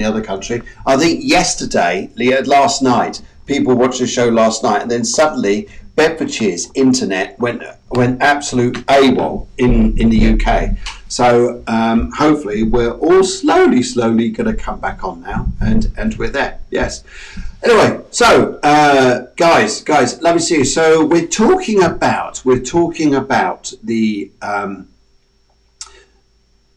the other country. I think yesterday, last night, people watched the show last night, and then suddenly Bedfordshire's internet went absolute AWOL in the UK. So hopefully we're all slowly going to come back on now, and we're there. Yes. Anyway, so guys, let me see. So we're talking about the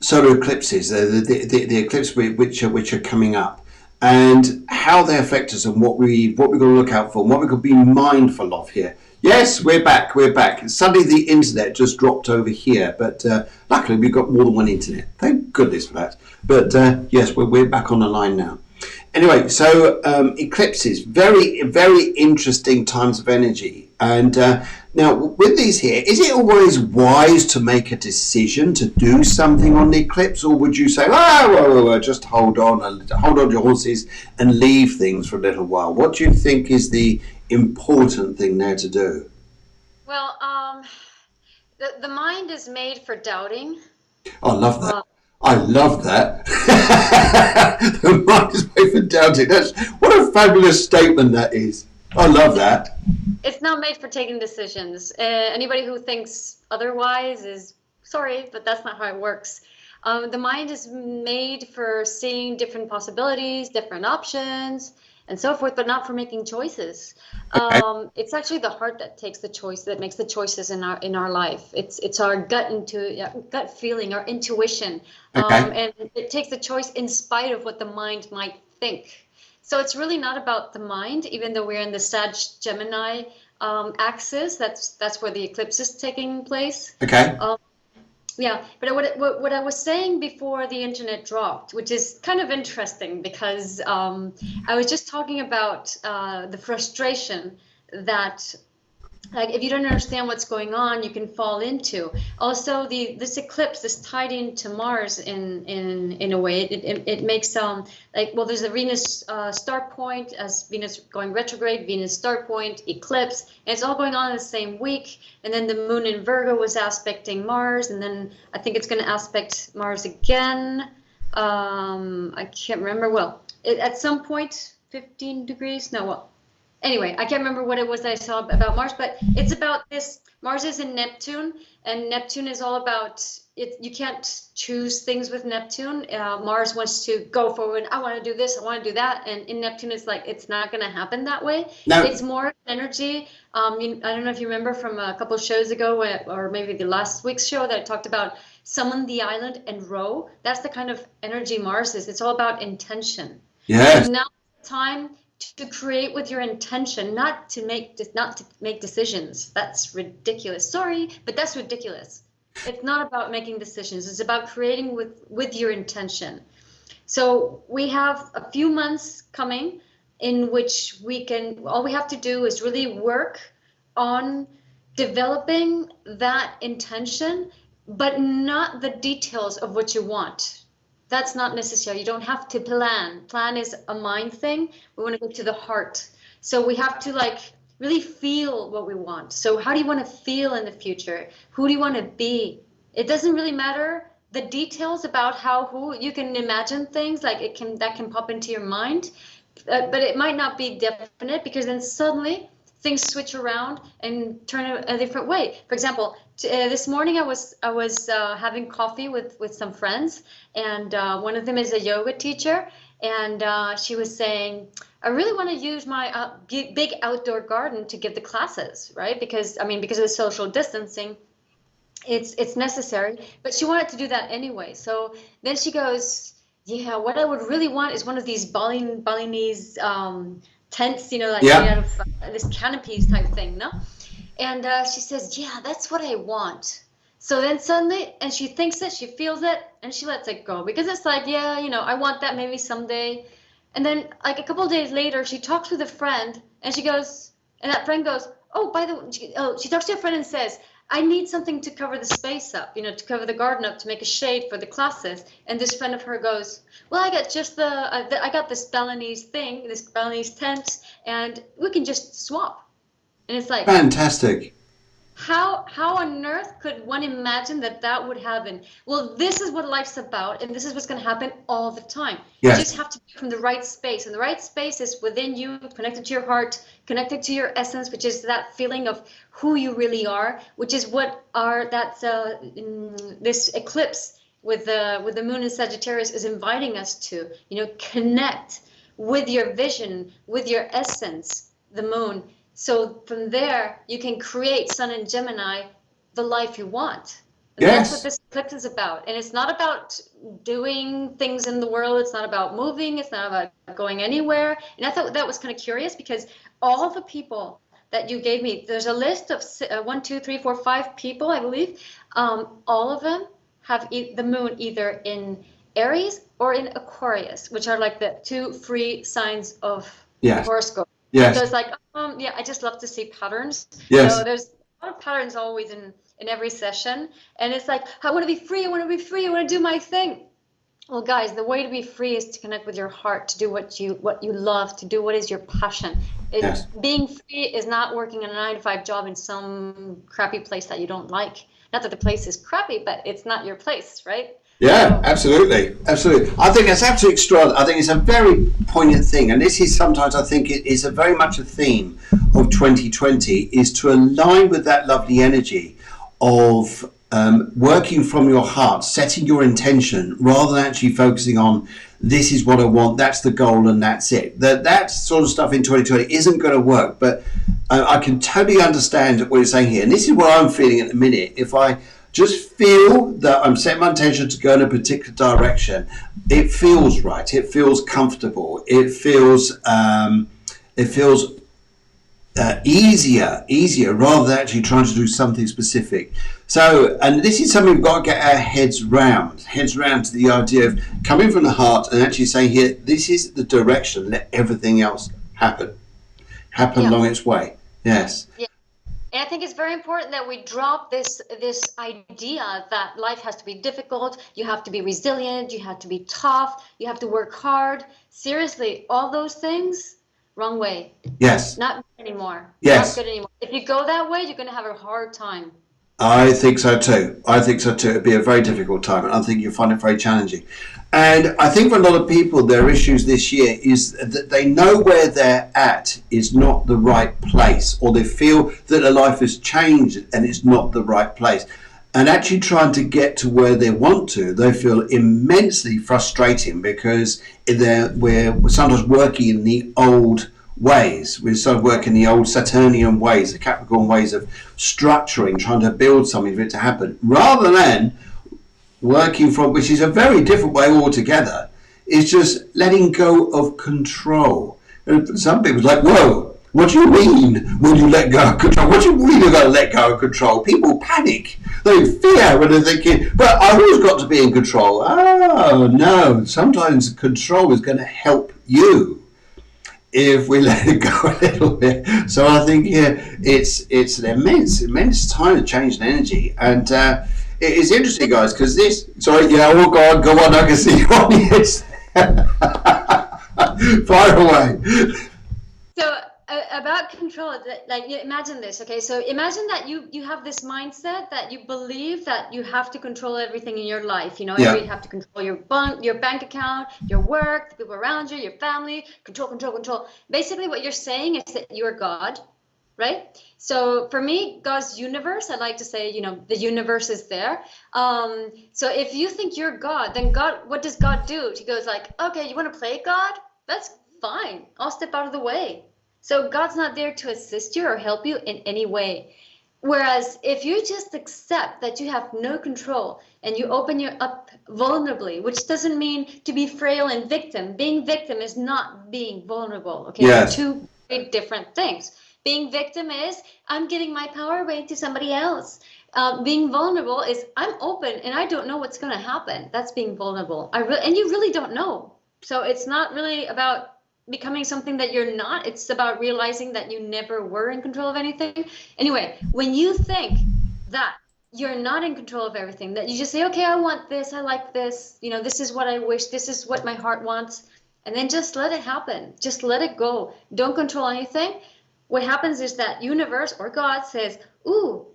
solar eclipses, the eclipses which are coming up, and how they affect us, and what we're going to look out for, and what we're going to be mindful of here. Yes, we're back. Suddenly the internet just dropped over here, but luckily we've got more than one internet. Thank goodness for that. But yes, we're back on the line now. Anyway, so eclipses, very, very interesting times of energy. And now with these here, is it always wise to make a decision to do something on the eclipse, or would you say, just hold on to your horses and leave things for a little while? What do you think is the important thing there to do? Well, the mind is made for doubting. I love that. I love that. The mind is made for doubting. What a fabulous statement that is. I love that. It's not made for taking decisions. Anybody who thinks otherwise is sorry, but that's not how it works. The mind is made for seeing different possibilities, different options, and so forth, but not for making choices. Okay. It's actually the heart that takes the choice, that makes the choices in our life. It's our gut feeling, our intuition, Okay. and it takes the choice in spite of what the mind might think. So it's really not about the mind, even though we're in the Sag-Gemini axis. That's where the eclipse is taking place. Okay. Yeah, but what I was saying before the internet dropped, which is kind of interesting because I was just talking about the frustration that, like, if you don't understand what's going on, you can fall into. Also, this eclipse is tied into Mars in a way. It makes well, there's a Venus start point as Venus going retrograde, Venus start point, eclipse, and it's all going on in the same week. And then the moon in Virgo was aspecting Mars, and then I think it's going to aspect Mars again. I can't remember. Well, at some point, 15 degrees. No, well. Anyway, I can't remember what it was that I saw about Mars, but it's about this. Mars is in Neptune, and Neptune is all about it. You can't choose things with Neptune. Mars wants to go forward. I want to do this. I want to do that. And in Neptune, it's like it's not going to happen that way. No. It's more energy. I don't know if you remember from a couple of shows ago, or maybe the last week's show that I talked about summon the island and row. That's the kind of energy Mars is. It's all about intention. Yes. So now it's time to create with your intention, not to make decisions. That's ridiculous. Sorry, but that's ridiculous. It's not about making decisions. It's about creating with your intention. So we have a few months coming in which all we have to do is really work on developing that intention, but not the details of what you want. That's not necessary. You don't have to plan. Plan is a mind thing. We want to go to the heart. So we have to really feel what we want. So how do you want to feel in the future? Who do you want to be? It doesn't really matter the details about who you can imagine things that can pop into your mind, but it might not be definite because then suddenly things switch around and turn a different way. For example, this morning I was having coffee with some friends, and one of them is a yoga teacher, and she was saying, I really want to use my big outdoor garden to give the classes, right? Because of the social distancing, it's necessary, but she wanted to do that anyway. So then she goes, yeah, what I would really want is one of these Balinese tents, made out of this canopies type thing, no? And she says, yeah, that's what I want. So then suddenly, and she thinks it, she feels it, and she lets it go. Because it's like, yeah, I want that maybe someday. And then like a couple of days later, she talks with a friend, and that friend goes, oh, by the way, she talks to a friend and says, I need something to cover the space up, to cover the garden up, to make a shade for the classes. And this friend of her goes, well, I got just I got this Balinese thing, this Balinese tent, and we can just swap. And it's like, Fantastic. How on earth could one imagine that that would happen? Well, this is what life's about, and this is what's going to happen all the time. You Yes. just have to do it from the right space, and the right space is within you, connected to your heart, connected to your essence, which is that feeling of who you really are, which is what are that's this eclipse with the moon in Sagittarius is inviting us to. Connect with your vision, with your essence, the moon. So from there, you can create Sun and Gemini, the life you want. And that's what Yes. this eclipse is about. And it's not about doing things in the world. It's not about moving. It's not about going anywhere. And I thought that was kind of curious because all the people that you gave me, there's a list of 5 people, I believe. All of them have the moon either in Aries or in Aquarius, which are like the two free signs of the Yes. horoscope. So Yes. it's like, yeah, I just love to see patterns. So Yes. there's a lot of patterns always in every session. And it's like, I want to be free. I want to be free. I want to do my thing. Well, guys, the way to be free is to connect with your heart, to do what you love, to do what is your passion. Yes. Being free is not working in a 9 to 5 job in some crappy place that you don't like. Not that the place is crappy, but it's not your place, right? Yeah, So, absolutely, absolutely. I think that's absolutely extraordinary. I think it's a very poignant thing, and this is sometimes I think it is a very much a theme of 2020 is to align with that lovely energy of working from your heart, setting your intention, rather than actually focusing on this is what I want, that's the goal, and that's it. That sort of stuff in 2020 isn't going to work. But I can totally understand what you're saying here, and this is what I'm feeling at the minute. If I just feel that I'm setting my intention to go in a particular direction, it feels right. It feels comfortable. It feels easier rather than actually trying to do something specific. So, and this is something we've got to get our heads round to the idea of coming from the heart and actually saying here, this is the direction. Let everything else happen yeah. along its way. Yes. Yeah. And I think it's very important that we drop this idea that life has to be difficult, you have to be resilient, you have to be tough, you have to work hard. Seriously, all those things, wrong way. Yes. Not good anymore. Yes. Not good anymore. If you go that way, you're going to have a hard time. I think so too. It'd be a very difficult time, and I think you'll find it very challenging. And I think for a lot of people, their issues this year is that they know where they're at is not the right place, or they feel that their life has changed and it's not the right place. And actually trying to get to where they want to, they feel immensely frustrating because we're sometimes working in the old ways. We sort of work in the old Saturnian ways, the Capricorn ways of structuring, trying to build something for it to happen, rather than working from, which is a very different way altogether, is just letting go of control. And some people are like, whoa, what do you mean when you let go of control? What do you mean you're going to let go of control? People panic. They fear when they're thinking, but I've always got to be in control. Oh, no. Sometimes control is going to help you if we let it go a little bit. So I think it's an immense time to change in energy. And it is interesting, guys, because we'll go on, I can see you on yes. Fire away. So about control, like imagine this, okay? So imagine that you have this mindset that you believe that you have to control everything in your life. You have to control your bank account, your work, the people around you, your family. Control. Basically, what you're saying is that you're God, right? So for me, God's universe, I like to say, the universe is there. So if you think you're God, then God, what does God do? He goes like, okay, you want to play God? That's fine. I'll step out of the way. So God's not there to assist you or help you in any way. Whereas if you just accept that you have no control and you open you up vulnerably, which doesn't mean to be frail and victim. Being victim is not being vulnerable. Okay, Yes. They're two very different things. Being victim is I'm giving my power away to somebody else. Being vulnerable is I'm open and I don't know what's going to happen. That's being vulnerable. And you really don't know. So it's not really about becoming something that you're not. It's about realizing that you never were in control of anything. Anyway, when you think that you're not in control of everything, that you just say, okay, I want this, I like this, this is what I wish, this is what my heart wants, and then just let it happen. Just let it go. Don't control anything. What happens is that universe or God says, ooh,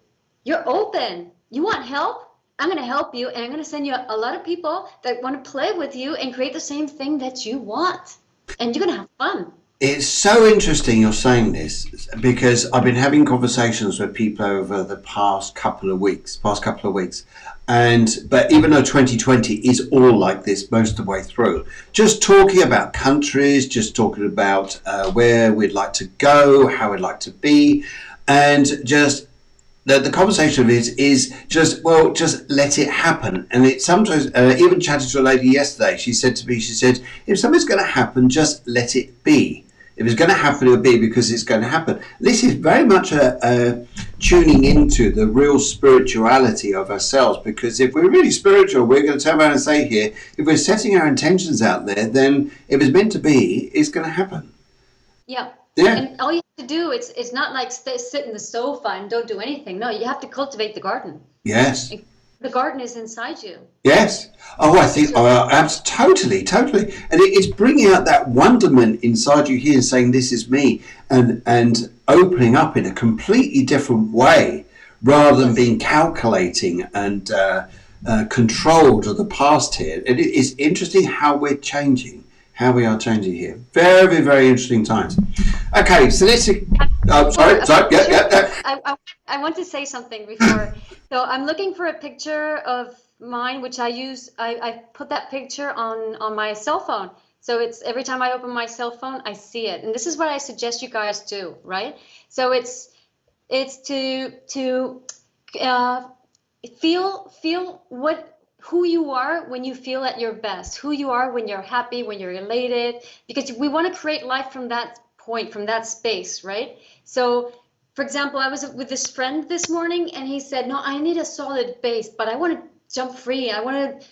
You're open. You want help? I'm going to help you, and I'm going to send you a lot of people that want to play with you and create the same thing that you want. And you're going to have fun. It's so interesting you're saying this, because I've been having conversations with people over the past couple of weeks, but even though 2020 is all like this most of the way through, just talking about countries, just talking about where we'd like to go, how we'd like to be, and just the conversation of it is just let it happen. And it sometimes, even chatted to a lady yesterday, she said to me, if something's going to happen, just let it be. If it's going to happen, it'll be because it's going to happen. This is very much a tuning into the real spirituality of ourselves, because if we're really spiritual, we're going to turn around and say here, if we're setting our intentions out there, then if it's meant to be, it's going to happen. Yeah. Yeah. And all you have to do, it's not like sit in the sofa and don't do anything. No, you have to cultivate the garden. Yes. The garden is inside you. Yes. Oh, I think totally. And it's bringing out that wonderment inside you here and saying, this is me, and opening up in a completely different way, rather than being calculating and controlled of the past here. It is interesting how we are changing here. Very, very interesting times. Okay, so let's... sorry. Yeah. I want to say something before. So I'm looking for a picture of mine, which I use. I put that picture on my cell phone. So it's every time I open my cell phone, I see it. And this is what I suggest you guys do, right? So it's to feel who you are when you feel at your best, who you are when you're happy, when you're elated, because we want to create life from that point, from that space, right? So, for example, I was with this friend this morning, and he said, no, I need a solid base, but I want to jump free.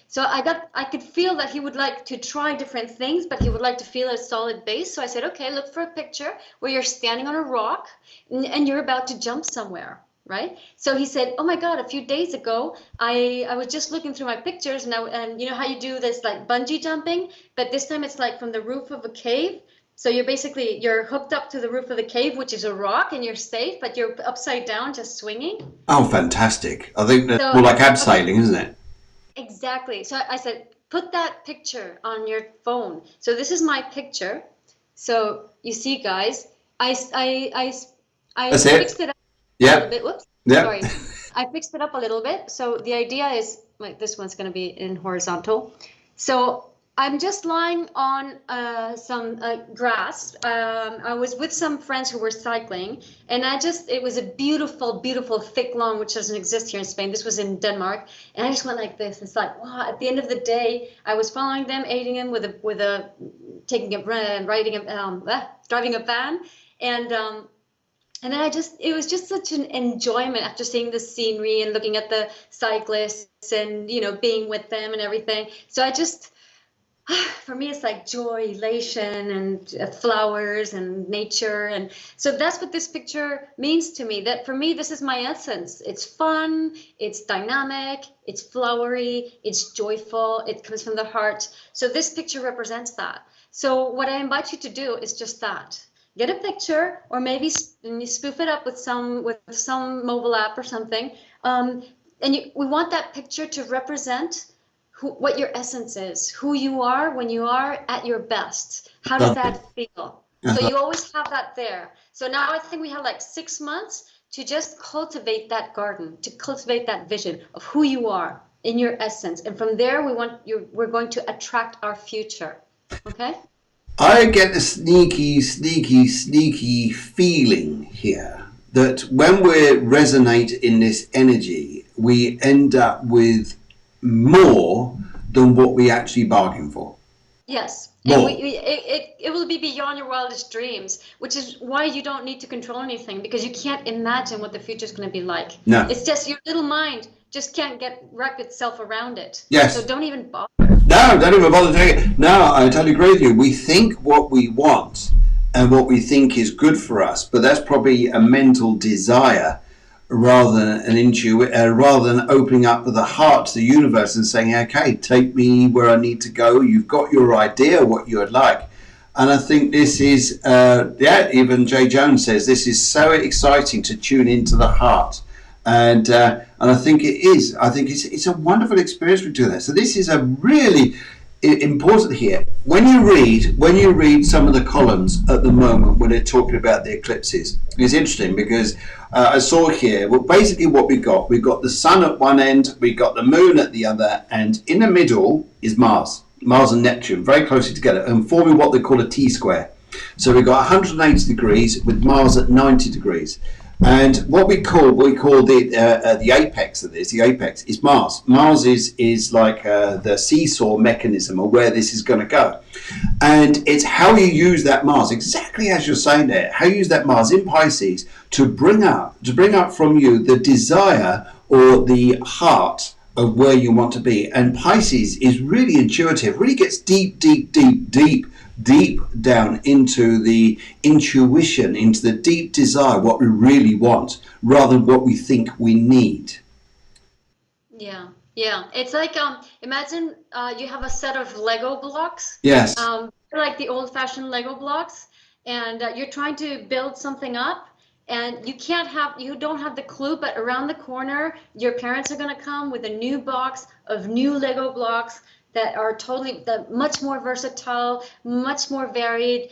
So I could feel that he would like to try different things, but he would like to feel a solid base. So I said, okay, look for a picture where you're standing on a rock and you're about to jump somewhere. Right? So he said, oh my God, a few days ago, I was just looking through my pictures, and you know how you do this like bungee jumping, but this time it's like from the roof of a cave. So you're hooked up to the roof of the cave, which is a rock, and you're safe, but you're upside down just swinging. Oh, fantastic. I think that's more like abseiling, isn't it? Exactly. So I said, put that picture on your phone. So this is my picture. So you see, guys, I fixed it up. Yeah. A little bit. Whoops. Yeah. Sorry. I fixed it up a little bit. So the idea is, like, this one's going to be in horizontal. So I'm just lying on some grass. I was with some friends who were cycling, and it was a beautiful, beautiful thick lawn, which doesn't exist here in Spain. This was in Denmark, and I just went like this. It's like, wow. At the end of the day, I was following them, aiding them driving a van, and then it was just such an enjoyment after seeing the scenery and looking at the cyclists and, being with them and everything. So for me, it's like joy, elation, and flowers and nature. And so that's what this picture means to me. That for me, this is my essence. It's fun, it's dynamic, it's flowery, it's joyful, it comes from the heart. So this picture represents that. So what I invite you to do is just that. Get a picture, or maybe spoof it up with some mobile app or something. We want that picture to represent what your essence is, who you are when you are at your best. How does that feel? So you always have that there. So now I think we have like 6 months to just cultivate that garden, to cultivate that vision of who you are in your essence. And from there, we're going to attract our future. Okay? I get the sneaky feeling here that when we resonate in this energy, we end up with more than what we actually bargain for. Yes. And it will be beyond your wildest dreams, which is why you don't need to control anything, because you can't imagine what the future is going to be like. No. It's just your little mind just can't wrap itself around it. Yes. So don't even bother. No, don't even bother doing it. No, I totally agree with you. We think what we want and what we think is good for us, but that's probably a mental desire rather than opening up the heart to the universe and saying, okay, take me where I need to go. You've got your idea what you would like. And I think this is, even Jay Jones says, this is so exciting to tune into the heart And I think it is. I think it's a wonderful experience we do that. So this is a really important here. When you read some of the columns at the moment when they're talking about the eclipses, it's interesting because I saw here. Well, basically what we've got the sun at one end, we got the moon at the other, and in the middle is Mars and Neptune, very closely together, and forming what they call a T-square. So we've got 180 degrees with Mars at 90 degrees. And what we call the apex of this, the apex is Mars. Mars is like the seesaw mechanism of where this is going to go. And it's how you use that Mars, exactly as you're saying there, how you use that Mars in Pisces to bring up from you the desire or the heart of where you want to be. And Pisces is really intuitive, really gets deep down into the intuition, into the deep desire, what we really want, rather than what we think we need. Yeah. It's like imagine you have a set of Lego blocks. Yes. Like the old-fashioned Lego blocks, and you're trying to build something up, and you don't have the clue, but around the corner, your parents are going to come with a new box of new Lego blocks that are much more versatile, much more varied,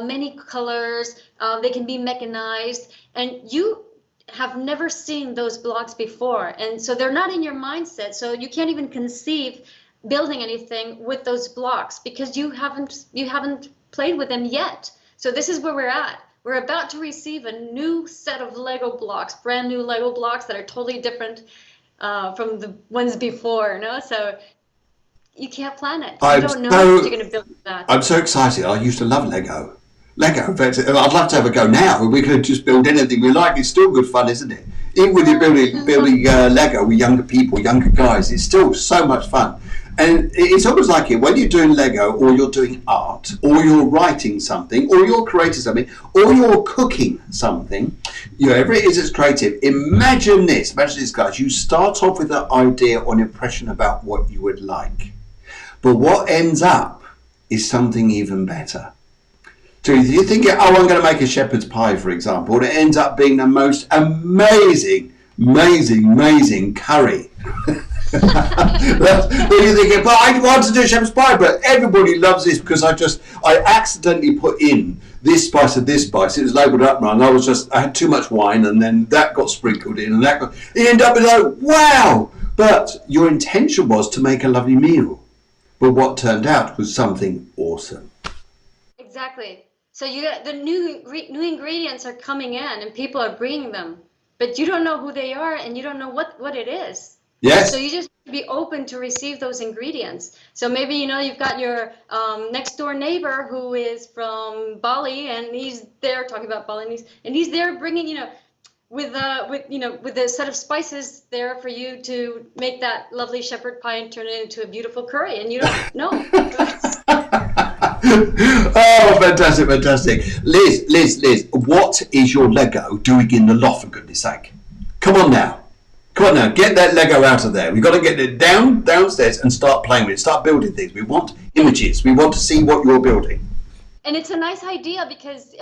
many colors. They can be mechanized, and you have never seen those blocks before, and so they're not in your mindset. So you can't even conceive building anything with those blocks because you haven't played with them yet. So this is where we're at. We're about to receive a new set of Lego blocks, brand new Lego blocks that are totally different from the ones before. So you can't plan it. You don't know what you're going to build with that. I'm so excited. I used to love Lego. In fact, I'd love to have a go now. We could just build anything we like. It's still good fun, isn't it? Even with you building Lego with younger people, younger guys, it's still so much fun. And it's almost like when you're doing Lego, or you're doing art, or you're writing something, or you're creating something, or you're cooking something, whatever it is that's creative. Imagine this, guys. You start off with an idea or an impression about what you would like. But what ends up is something even better. So if you think, I'm going to make a shepherd's pie, for example, and it ends up being the most amazing curry. Then you're thinking, but I want to do shepherd's pie, but everybody loves this because I accidentally put in this spice and this spice. It was labelled up wrong. I had too much wine, and then that got sprinkled in, and it ended up being like, wow! But your intention was to make a lovely meal. But what turned out was something awesome. Exactly. So the new ingredients are coming in, and people are bringing them, but you don't know who they are, and you don't know what it is. Yes. So you just have to be open to receive those ingredients. So maybe you've got your next door neighbor who is from Bali, and he's there talking about Bali, and he's there bringing with a set of spices there for you to make that lovely shepherd pie and turn it into a beautiful curry, and you don't know. Oh, fantastic. Liz, what is your Lego doing in the loft, for goodness sake? Come on now, get that Lego out of there. We've got to get it downstairs and start playing with it, start building things. We want images, we want to see what you're building. And it's a nice idea because,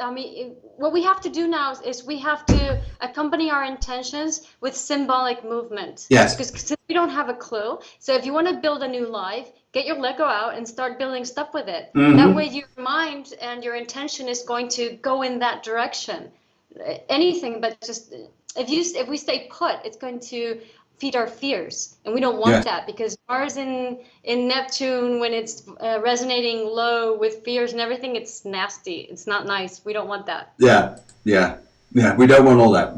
what we have to do now is we have to accompany our intentions with symbolic movement. Yes. Because we don't have a clue. So if you want to build a new life, get your Lego out and start building stuff with it. Mm-hmm. That way your mind and your intention is going to go in that direction. Anything but just, if we stay put, it's going to feed our fears, and we don't want that, because Mars in Neptune, when it's resonating low with fears and everything, it's nasty. It's not nice. We don't want that. Yeah. We don't want all that.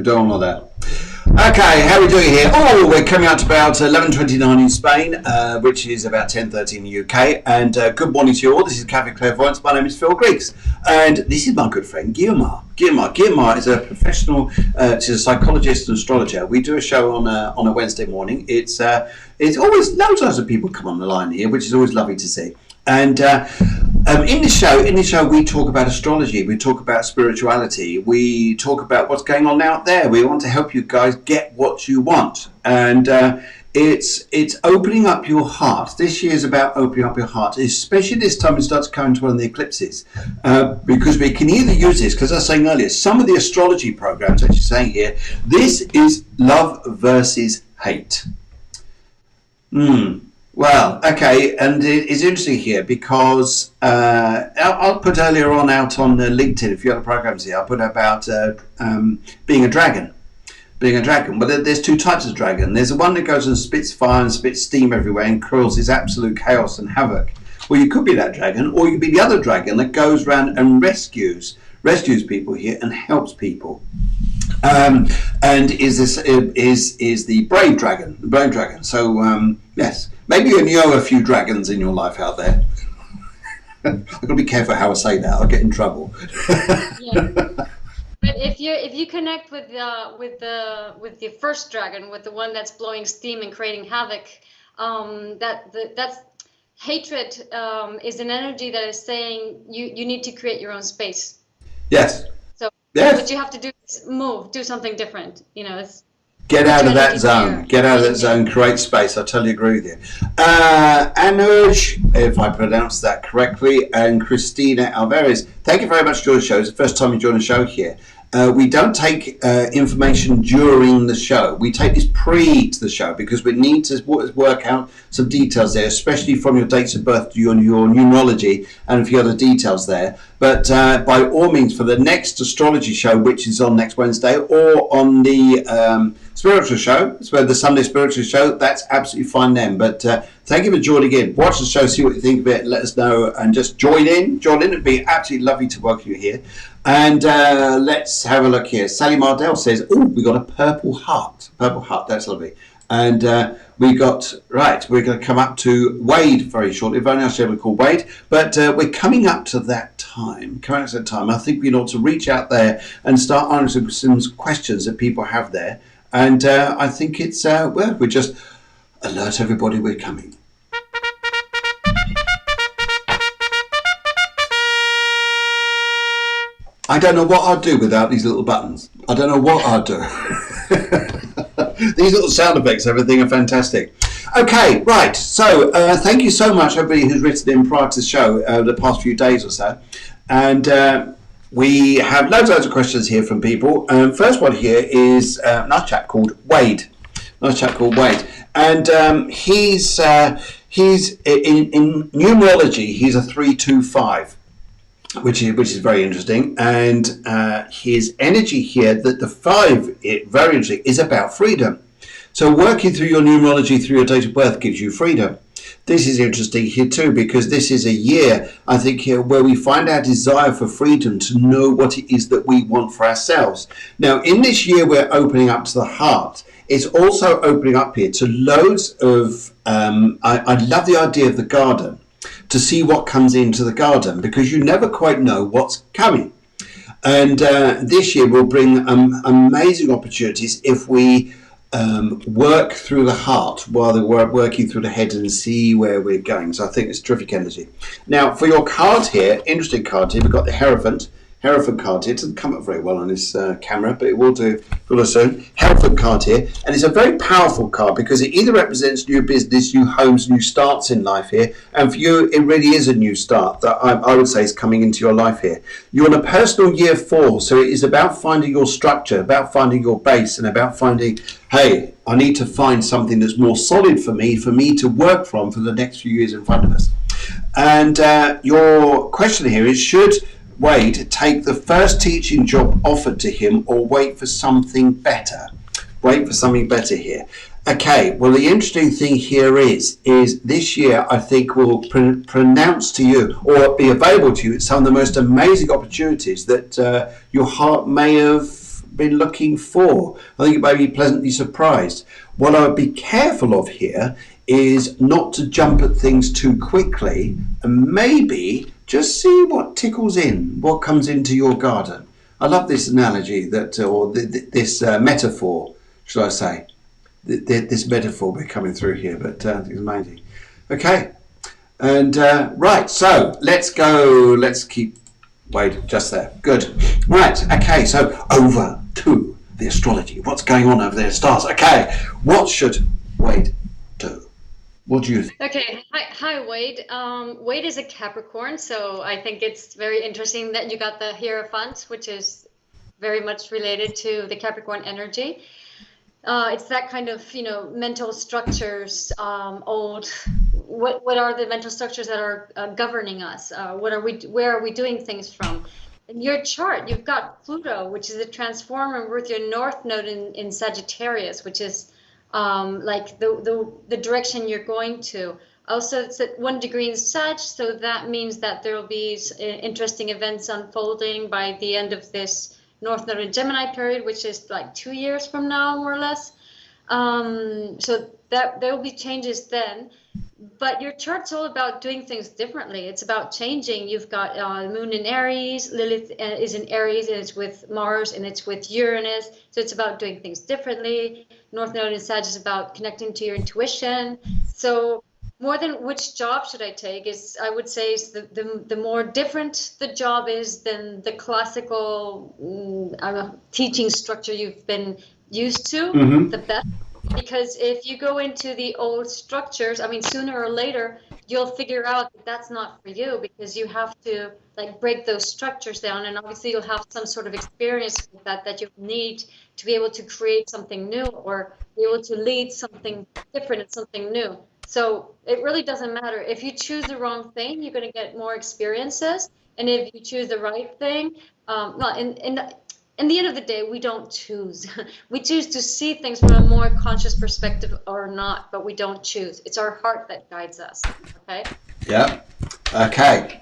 Okay, how are we doing here? Oh, we're coming out to about 11:29 in Spain, which is about 10:30 in the UK. And good morning to you all. This is Cafe Clairvoyance. My name is Phil Griggs, and this is my good friend Guillemar. Guillemar is a professional, she's a psychologist and astrologer. We do a show on a Wednesday morning. It's always loads of people come on the line here, which is always lovely to see. And in the show, we talk about astrology, we talk about spirituality, we talk about what's going on out there. We want to help you guys get what you want. And It's opening up your heart. This year is about opening up your heart, especially this time it starts coming to one of the eclipses, because we can either use this, because I was saying earlier, some of the astrology programs actually saying here, this is love versus hate. Well, okay, and it's interesting here because I'll put earlier on out on LinkedIn, if you have the programs here, I'll put about being a dragon. Being a dragon. Well, there's two types of dragon. There's the one that goes and spits fire and spits steam everywhere and causes absolute chaos and havoc. Well, you could be that dragon, or you could be the other dragon that goes around and rescues people here and helps people. And is the brave dragon, So yes, maybe you know a few dragons in your life out there. I've got to be careful how I say that. I'll get in trouble. Yeah. But if you connect with the first dragon, with the one that's blowing steam and creating havoc, that's hatred is an energy that is saying you need to create your own space. Yes. So yes. What you have to do is move, do something different. It's get out of that zone. Get out of that zone. Create space. I totally agree with you. Anuj, if I pronounced that correctly, and Christina Alvarez. Thank you very much for joining the show. It's the first time you join the show here. We don't take information during the show. We take this pre to the show because we need to work out some details there, especially from your dates of birth to your numerology and a few other details there. But by all means, for the next astrology show, which is on next Wednesday, or on the spiritual show, so the Sunday spiritual show, that's absolutely fine then. But thank you for joining in. Watch the show, see what you think of it, let us know, and just join in. It'd be absolutely lovely to welcome you here. And let's have a look here. Sally Mardell says, oh, we got a purple heart. Purple heart, that's lovely. And we're going to come up to Wade very shortly. If only I should ever call Wade. But we're coming up to that time. I think we ought to reach out there and start answering some questions that people have there. And I think it's, we just alert everybody we're coming. I don't know what I'd do without these little buttons. I don't know what I'd do. These little sound effects, everything are fantastic. Okay, right. So thank you so much, everybody who's written in prior to the show the past few days or so. And we have loads of questions here from people. First one here is a nice chap called Wade. And he's in numerology, he's a 325. Which is very interesting, and his energy here, that the 5, very interesting, is about freedom. So working through your numerology through your date of birth gives you freedom. This is interesting here too, because this is a year, I think, here where we find our desire for freedom to know what it is that we want for ourselves. Now, in this year, we're opening up to the heart. It's also opening up here to loads of, I love the idea of the garden, to see what comes into the garden, because you never quite know what's coming. And this year will bring amazing opportunities if we work through the heart while we're working through the head and see where we're going. So I think it's terrific energy. Now, for your card here, interesting card here, we've got the Hierophant card here. It doesn't come up very well on this camera, but it will do soon. Hierophant card here, and it's a very powerful card because it either represents new business, new homes, new starts in life here, and for you it really is a new start that I would say is coming into your life here. You're in a personal year 4, so it is about finding your structure, about finding your base, and about finding, hey, I need to find something that's more solid for me to work from for the next few years in front of us. And your question here is, should Wade take the first teaching job offered to him or wait for something better? Wait for something better here. Okay, well, the interesting thing here is this year I think will pronounce to you or be available to you some of the most amazing opportunities that your heart may have been looking for. I think it may be pleasantly surprised. What I would be careful of here is not to jump at things too quickly, and maybe just see what tickles in, what comes into your garden. I love this analogy this metaphor, should I say. This metaphor we're coming through here, but it's amazing. Okay, and right, so let's go. Let's keep Wade just there. Good. Right, okay, so over to the astrology. What's going on over there, stars? Okay, what should Wade do? What do you think? Okay, hi Wade. Wade is a Capricorn, so I think it's very interesting that you got the Hierophant, which is very much related to the Capricorn energy. It's that kind of, mental structures, old. What are the mental structures that are governing us? Where are we doing things from? In your chart, you've got Pluto, which is a transformer with your North Node in Sagittarius, which is like the direction you're going to. Also, it's at 1 degree in Sag, so that means that there will be interesting events unfolding by the end of this North Node in Gemini period, which is like 2 years from now, more or less. So that there will be changes then. But your chart's all about doing things differently. It's about changing. You've got Moon in Aries, Lilith is in Aries, and it's with Mars, and it's with Uranus. So it's about doing things differently. North Node in Sag is about connecting to your intuition. So more than which job should I take I would say is the more different the job is than the classical teaching structure you've been used to, the better. Because if you go into the old structures, I mean, sooner or later, you'll figure out that that's not for you, because you have to like break those structures down. And obviously you'll have some sort of experience with that you need to be able to create something new or be able to lead something different and something new. So it really doesn't matter. If you choose the wrong thing, you're going to get more experiences. And if you choose the right thing, in the end of the day, we don't choose. We choose to see things from a more conscious perspective or not, but we don't choose. It's our heart that guides us. Okay? Yeah. Okay.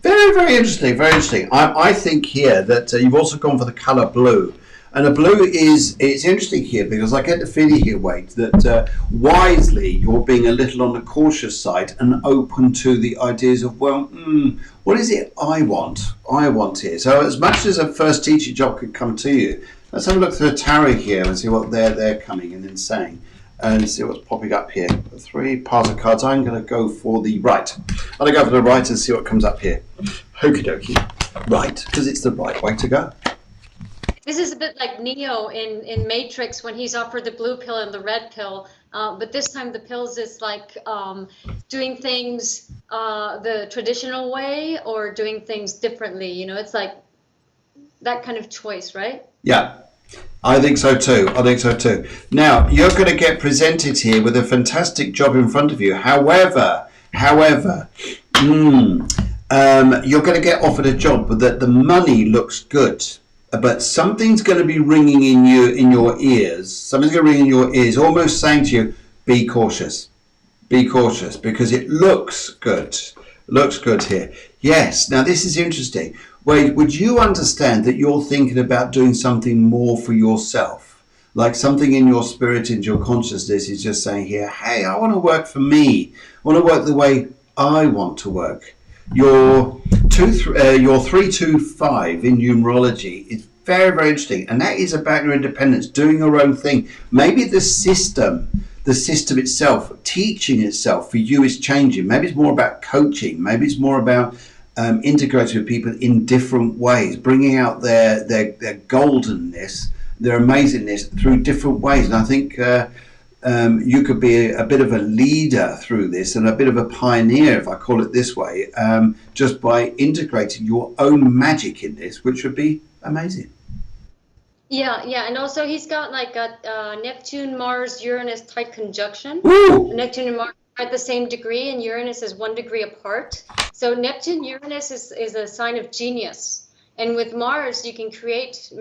Very, very interesting. Very interesting. I think here that you've also gone for the colour blue. And the blue it's interesting here because I get the feeling here, Wade, that wisely you're being a little on the cautious side and open to the ideas of, well, what is it I want here? So as much as a first teacher job could come to you, let's have a look through the tarot here and see what they're coming in and saying. And see what's popping up here. The 3 piles of cards. I'm going to go for the right. I'm going to go for the right and see what comes up here. Okie dokie. Right, because it's the right way to go. This is a bit like Neo in Matrix when he's offered the blue pill and the red pill. But this time the pills is like doing things the traditional way or doing things differently. It's like that kind of choice, right? Yeah. I think so too. Now, you're going to get presented here with a fantastic job in front of you. However, you're going to get offered a job, but that the money looks good. But something's going to be ringing in your ears. Something's going to ring in your ears, almost saying to you, be cautious, because it looks good. Looks good here. Yes. Now, this is interesting. Wade, would you understand that you're thinking about doing something more for yourself? Like something in your spirit and your consciousness is just saying here, hey, I want to work for me. I want to work the way I want to work. Your 325 in numerology is very, very interesting. And that is about your independence, doing your own thing. Maybe the system itself, teaching itself for you is changing. Maybe it's more about coaching. Maybe it's more about integrating with people in different ways, bringing out their goldenness, their amazingness through different ways. And I think you could be a bit of a leader through this and a bit of a pioneer, if I call it this way, just by integrating your own magic in this, which would be amazing. Yeah, and also he's got like a Neptune, Mars, Uranus tight conjunction. Ooh. Neptune and Mars are at the same degree, and Uranus is 1 degree apart. So Neptune, Uranus is a sign of genius. And with Mars, you can create,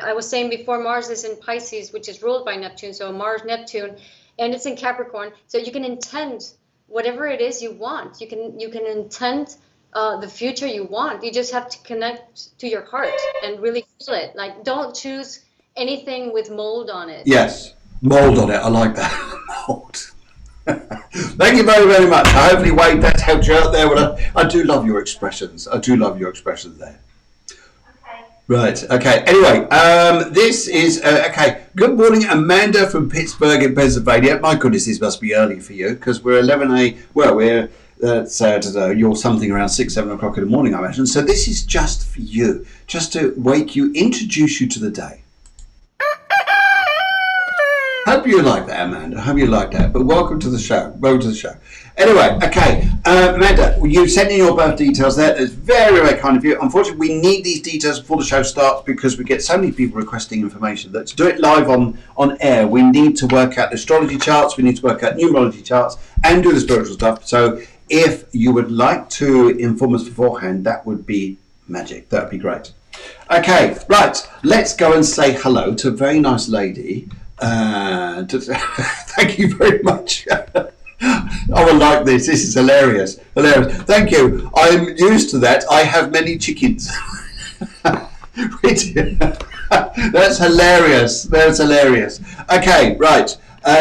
I was saying before, Mars is in Pisces, which is ruled by Neptune. So Mars, Neptune, and it's in Capricorn. So you can intend whatever it is you want. You can intend the future you want. You just have to connect to your heart and really feel it. Like, don't choose anything with mold on it. Yes, mold on it. I like that. Mold. Thank you very, very much. Hopefully, Wade, that's helped you out there. Well, I do love your expressions. There. Right. Okay. Anyway, this is okay. Good morning, Amanda from Pittsburgh in Pennsylvania. My goodness, this must be early for you because we're 11 a. Well, we're you're something around 6-7 o'clock in the morning, I imagine. So this is just for you, just to wake you, introduce you to the day. Hope you like that, Amanda. Hope you like that. But welcome to the show. Welcome to the show. Anyway, okay, Amanda, you sent in your birth details there. It's very, very kind of you. Unfortunately, we need these details before the show starts because we get so many people requesting information that to do it live on air, we need to work out the astrology charts, we need to work out numerology charts, and do the spiritual stuff. So if you would like to inform us beforehand, that would be magic. That would be great. Okay, right. Let's go and say hello to a very nice lady. Thank you very much. I will like this. This is hilarious. Hilarious. Thank you. I'm used to that. I have many chickens. That's hilarious. That's hilarious. Okay, right.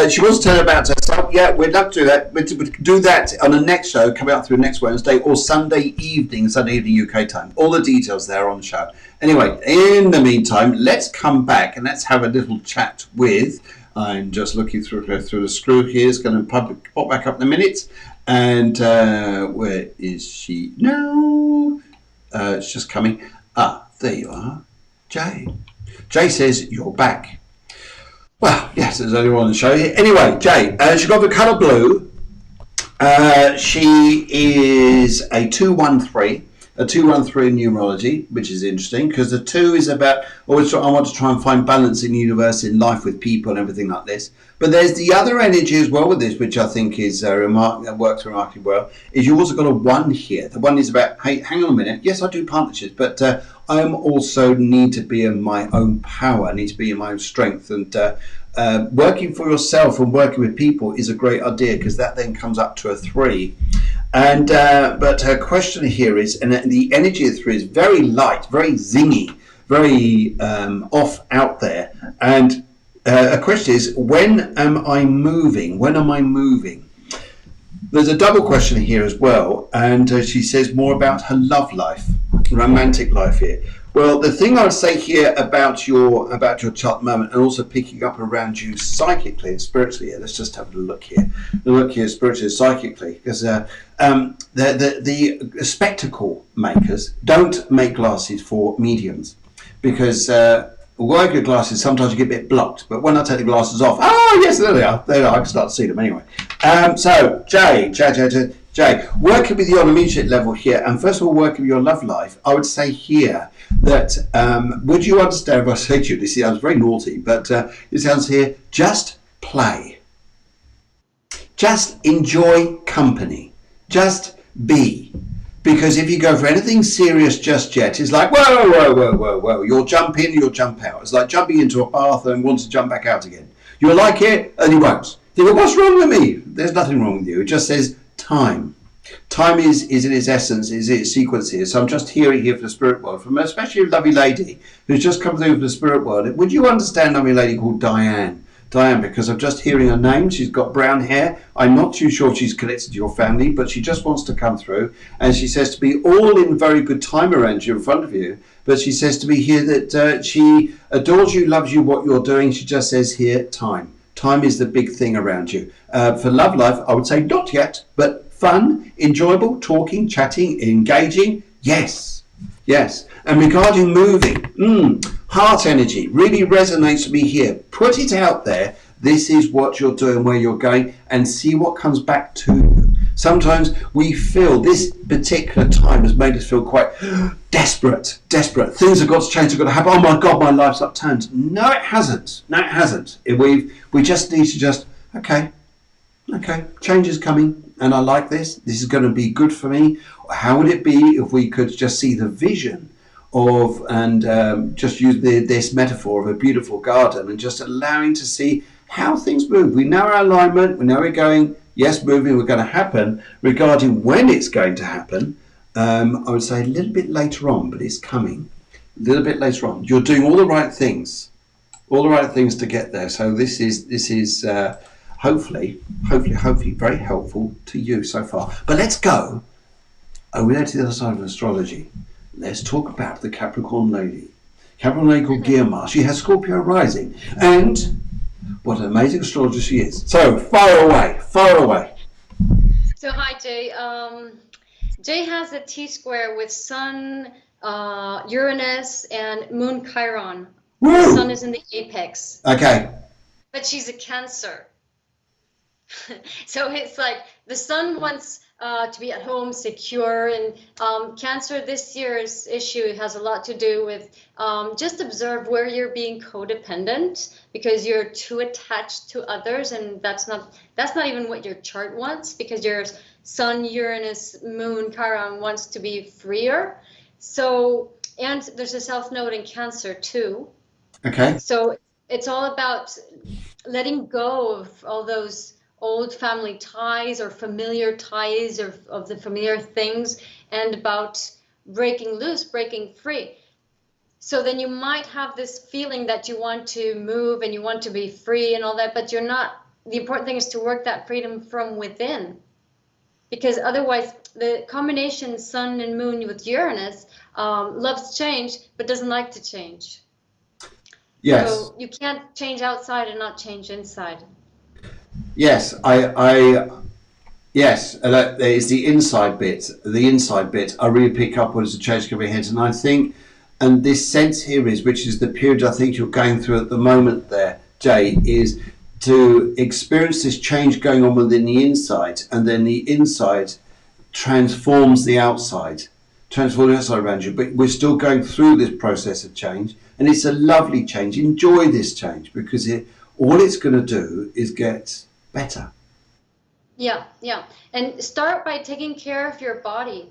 She wants to tell about herself. Yeah, we'd love to do that. We'd do that on the next show coming up through next Wednesday or Sunday evening UK time. All the details there on the show. Anyway, in the meantime, let's come back and let's have a little chat with. I'm just looking through the screw here. It's going to pop back up in a minute. And where is she? No, it's just coming. Ah, there you are, Jay. Jay says you're back. Well, yes, there's only one on the show here. Anyway, Jay, she's got the colour blue. She is a 213. A 213 in numerology, which is interesting because the 2 is about always. I want to try and find balance in the universe, in life, with people, and everything like this. But there's the other energy as well with this, which I think is works remarkably well. Is you also got a 1 here. The 1 is about, hey, hang on a minute. Yes, I do partnerships, but I also need to be in my own power. I need to be in my own strength, and working for yourself and working with people is a great idea because that then comes up to a 3. And but her question here is, and the energy of 3 is very light, very zingy, very off out there. And her question is, when am I moving? When am I moving? There's a double question here as well, and she says more about her love life, romantic life here. Well, the thing I would say here about your chart moment, and also picking up around you psychically and spiritually. Here, let's just have a look here. Look here, spiritually and psychically, because the spectacle makers don't make glasses for mediums, because working with glasses sometimes you get a bit blocked. But when I take the glasses off, oh yes, there they are. There they are. I can start to see them anyway. So Jay, working with you on a immediate level here, and first of all, working with your love life, I would say here that would you understand if I say to you, this sounds very naughty, but it sounds here, just play. Just enjoy company. Just be. Because if you go for anything serious just yet, it's like, whoa, you'll jump in, you'll jump out. It's like jumping into a bath and want to jump back out again. You'll like it and you won't. You go, what's wrong with me? There's nothing wrong with you. It just says time. Time is in its essence, is its sequence here. So I'm just hearing here for the spirit world, from especially a lovely lady who's just come through for the spirit world. Would you understand a lovely lady called Diane? Diane, because I'm just hearing her name. She's got brown hair. I'm not too sure if she's connected to your family, but she just wants to come through. And she says to be all in very good time around you, in front of you. But she says to me here that she adores you, loves you, what you're doing. She just says here, time. Time is the big thing around you. For love life, I would say not yet, but fun, enjoyable, talking, chatting, engaging. Yes. Yes. And regarding moving, heart energy really resonates with me here. Put it out there. This is what you're doing, where you're going, and see what comes back to you. Sometimes we feel this particular time has made us feel quite desperate. Things have got to change, have got to happen. Oh my God, my life's upturned. No, it hasn't. We just need to just, okay, change is coming. And I like this. This is going to be good for me. How would it be if we could just see the vision of, and just use this metaphor of a beautiful garden and just allowing to see how things move. We know our alignment. We know we're going, yes, moving, we're going to happen. Regarding when it's going to happen, I would say a little bit later on, but it's coming. A little bit later on. You're doing all the right things to get there. So this is hopefully very helpful to you so far. But let's go over there to the other side of astrology. Let's talk about the Capricorn lady. Capricorn lady called Guillermo. She has Scorpio rising. And what an amazing astrologer she is. So far away. So hi, Jay. Jay has a T-square with Sun, Uranus, and Moon Chiron. Woo! The Sun is in the apex. Okay. but she's a Cancer. So it's like the sun wants to be at home, secure, and Cancer this year's issue has a lot to do with just observe where you're being codependent because you're too attached to others, and that's not even what your chart wants, because your Sun, Uranus, Moon, Chiron wants to be freer. So, and there's a South Node in Cancer too. Okay. So it's all about letting go of all those old family ties or familiar ties of the familiar things, and about breaking loose, breaking free. So then you might have this feeling that you want to move and you want to be free and all that, but you're not. The important thing is to work that freedom from within, because otherwise the combination Sun and Moon with Uranus loves change but doesn't like to change. Yes. So you can't change outside and not change inside. Yes, yes, that is the inside bit. The inside bit, I really pick up what is the change coming ahead, and I think, and this sense here is, which is the period I think you're going through at the moment there, Jay, is to experience this change going on within the inside, and then the inside transforms the outside, transforms the outside around you. But we're still going through this process of change, and it's a lovely change. Enjoy this change, because all it's going to do is get better. Yeah, and start by taking care of your body.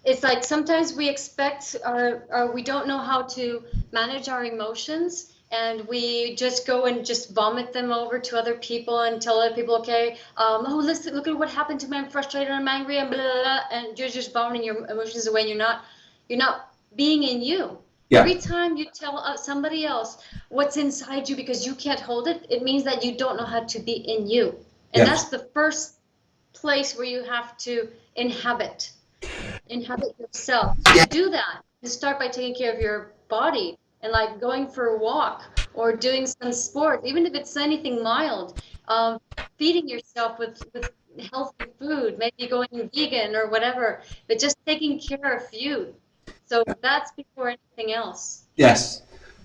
It's like sometimes we expect or we don't know how to manage our emotions, and we just go and just vomit them over to other people and tell other people, okay, oh, listen, look at what happened to me, I'm frustrated, I'm angry, and blah, blah, blah, and you're just vomiting your emotions away, and you're not being in you. Yeah. Every time you tell somebody else what's inside you because you can't hold it, it means that you don't know how to be in you. And yes, that's the first place where you have to inhabit yourself. So to do that, you start by taking care of your body and like going for a walk or doing some sport, even if it's anything mild, feeding yourself with healthy food, maybe going vegan or whatever, but just taking care of you. So that's before anything else. Yes.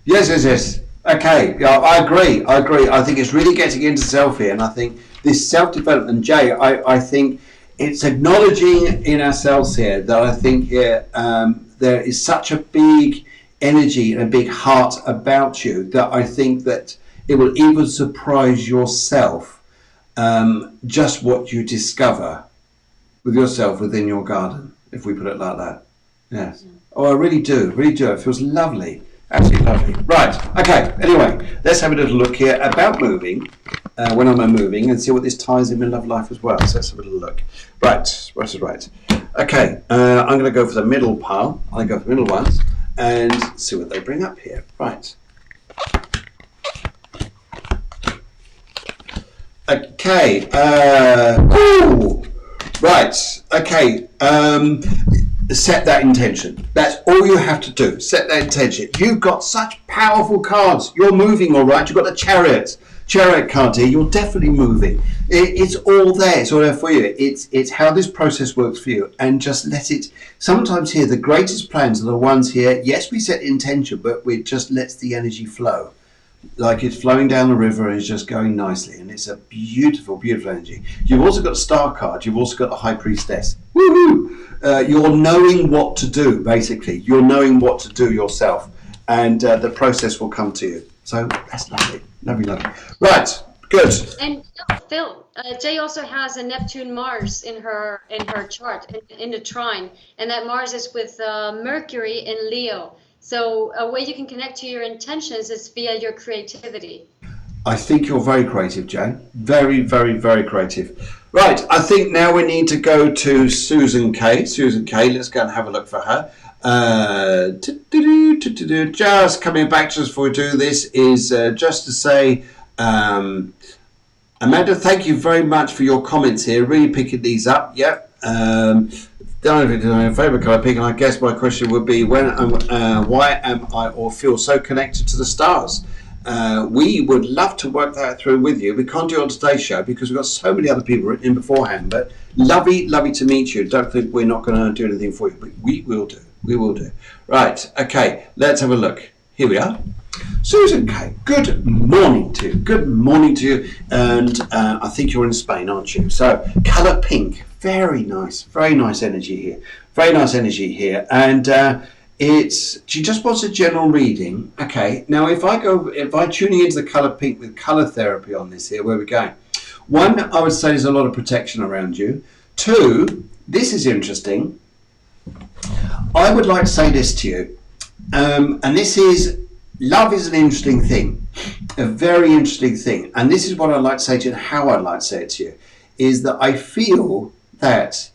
Okay, yeah, I agree. I think it's really getting into self here, and I think this self-development, Jay, I think it's acknowledging in ourselves here that I think here there is such a big energy and a big heart about you that I think that it will even surprise yourself just what you discover with yourself within your garden, if we put it like that. Yes. Oh, I really do. It feels lovely. Absolutely lovely. Right. Okay. Anyway, let's have a little look here about moving, when am I moving, and see what this ties in with love life as well. So let's have a little look. Right. Right. Okay. I'm going to go for the middle pile. I'll go for the middle ones and see what they bring up here. Right. Okay. Right. Okay. Set that intention. That's all you have to do. Set that intention. You've got such powerful cards. You're moving, all right. You've got the chariot card here. You're definitely moving. It's all there. It's all there for you. It's how this process works for you, and just let it. Sometimes here, the greatest plans are the ones here. Yes, we set intention, but we just lets the energy flow. Like it's flowing down the river and it's just going nicely, and it's a beautiful, beautiful energy. You've also got the star card. You've also got the high priestess. Woohoo! You're knowing what to do, basically. You're knowing what to do yourself, and the process will come to you. So that's lovely, lovely. Right, good. And Phil, Jay also has a Neptune Mars in her chart in the trine, and that Mars is with Mercury in Leo. So a way you can connect to your intentions is via your creativity. I think you're very creative, Jay. Very, very, very creative. Right, I think now we need to go to Susan K. Susan K, let's go and have a look for her. Just coming back just before we do this is just to say, Amanda, thank you very much for your comments here. Really picking these up. Yep. Favorite colour pick, and I guess my question would be why am I or feel so connected to the stars? We would love to work that through with you. We can't do it on today's show because we've got so many other people written in beforehand, but lovely to meet you. Don't think we're not going to do anything for you, but we will do. Right, okay, let's have a look. Here we are. Susan K, good morning to you. Good morning to you. And I think you're in Spain, aren't you? So, colour pink, very nice energy here. Very nice energy here. And she just wants a general reading. Okay, now if I tune into the colour pink with colour therapy on this here, where we're going. One, I would say there's a lot of protection around you. Two, this is interesting. I would like to say this to you. And this is, love is an interesting thing, a very interesting thing. And this is what I'd like to say to you, and how I'd like to say it to you, is that I feel that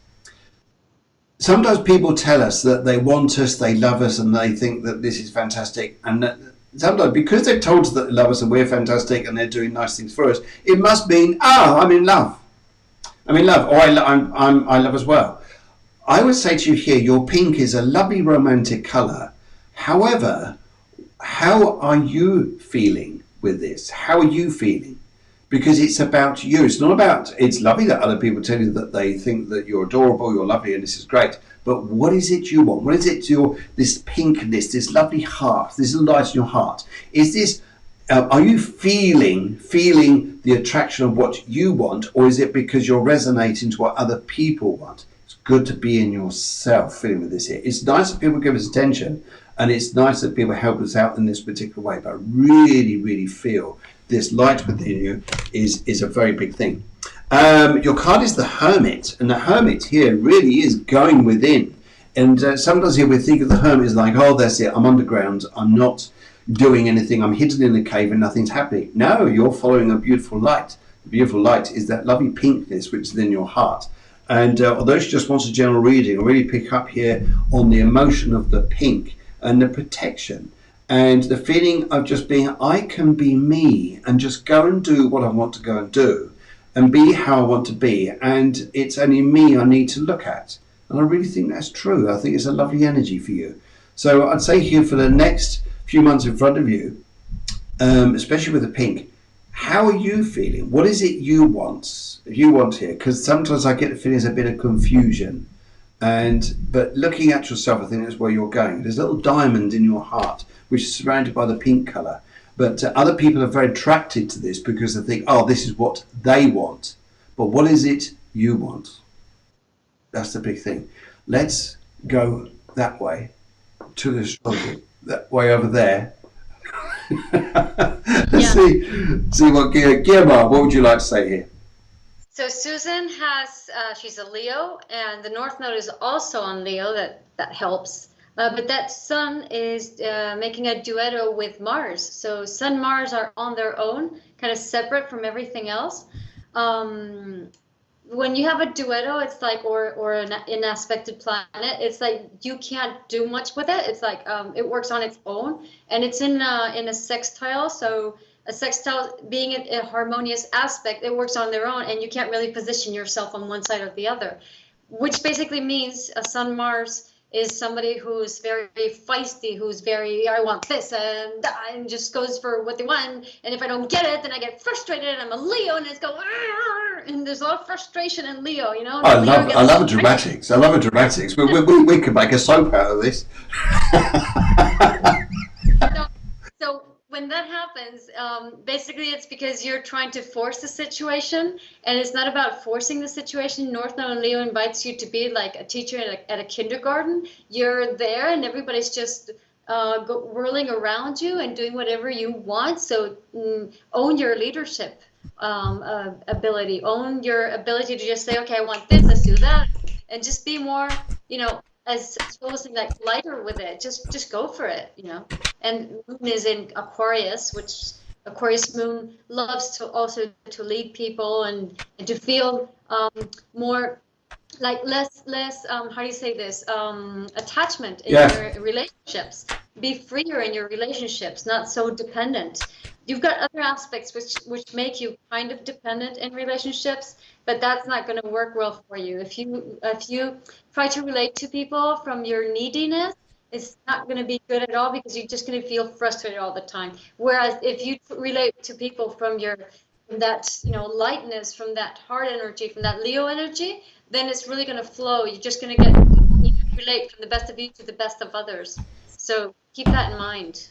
sometimes people tell us that they want us, they love us, and they think that this is fantastic. And that sometimes because they've told us that they love us and we're fantastic and they're doing nice things for us, it must mean, I'm in love. I'm in love, or I love as well. I would say to you here, your pink is a lovely romantic colour. However, how are you feeling with this? How are you feeling? Because it's about you. It's not about, it's lovely that other people tell you that they think that you're adorable, you're lovely, and this is great. But what is it you want? What is it this pinkness, this lovely heart, this light in your heart? Is this, are you feeling the attraction of what you want, or is it because you're resonating to what other people want? It's good to be in yourself feeling with this here. It's nice that people give us attention, and it's nice that people help us out in this particular way, but I really, really feel this light within you is a very big thing. Your card is the Hermit, and the Hermit here really is going within. And sometimes here we think of the Hermit as like, oh, that's it, I'm underground, I'm not doing anything, I'm hidden in a cave and nothing's happening. No, you're following a beautiful light. The beautiful light is that lovely pinkness which is in your heart. And although she just wants a general reading, I really pick up here on the emotion of the pink and the protection and the feeling of just being, I can be me and just go and do what I want to go and do and be how I want to be. And it's only me I need to look at. And I really think that's true. I think it's a lovely energy for you. So I'd say here for the next few months in front of you, especially with the pink, how are you feeling? What is it you want? You want here? Because sometimes I get the feeling there's a bit of confusion. But looking at yourself, I think that's where you're going. There's a little diamond in your heart, which is surrounded by the pink colour. But other people are very attracted to this because they think, oh, this is what they want. But what is it you want? That's the big thing. Let's go that way to the astrology, that way over there. Let's see what Guillermo, what would you like to say here? So Susan has, she's a Leo, and the North Node is also on Leo, that helps. But that Sun is making a duetto with Mars. So Sun, Mars are on their own, kind of separate from everything else. When you have a duetto, it's like, or an inaspected planet, it's like you can't do much with it. It's like it works on its own, and it's in a sextile. So a sextile being a harmonious aspect, it works on their own, and you can't really position yourself on one side or the other, which basically means a Sun Mars is somebody who's very feisty, who's very, I want this, and just goes for what they want. And if I don't get it, then I get frustrated, and I'm a Leo, and it's go, and there's a lot of frustration in Leo, you know. I love a dramatics. I love a dramatics. We could make a soap out of this. So when that happens, basically it's because you're trying to force the situation, and it's not about forcing the situation. North Node and Leo invites you to be like a teacher at a kindergarten. You're there, and everybody's just whirling around you and doing whatever you want. So own your leadership ability. Own your ability to just say, okay, I want this, let's do that, and just be more, you know, as opposed to like lighter with it. Just go for it, you know. And Moon is in Aquarius, which Aquarius Moon loves to also to lead people and to feel more like less how do you say this, attachment in your relationships. Be freer in your relationships, not so dependent. You've got other aspects which make you kind of dependent in relationships, but that's not going to work well for you. If you try to relate to people from your neediness, it's not going to be good at all, because you're just going to feel frustrated all the time. Whereas if you relate to people from that, you know, lightness, from that heart energy, from that Leo energy, then it's really going to flow. You're just going to relate from the best of you to the best of others. So keep that in mind.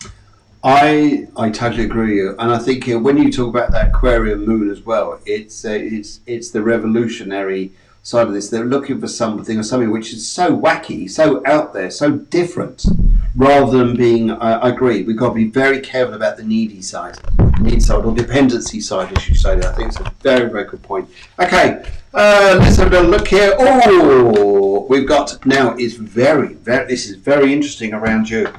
I totally agree with you, and I think when you talk about that Aquarian moon as well, it's the revolutionary side of this. They're looking for something or something which is so wacky, so out there, so different, rather than being. I agree. We've got to be very careful about the need side or dependency side, as you say. I think it's a very very good point. Okay, let's have a look here. Oh, we've got now. It's very very. This is very interesting around you.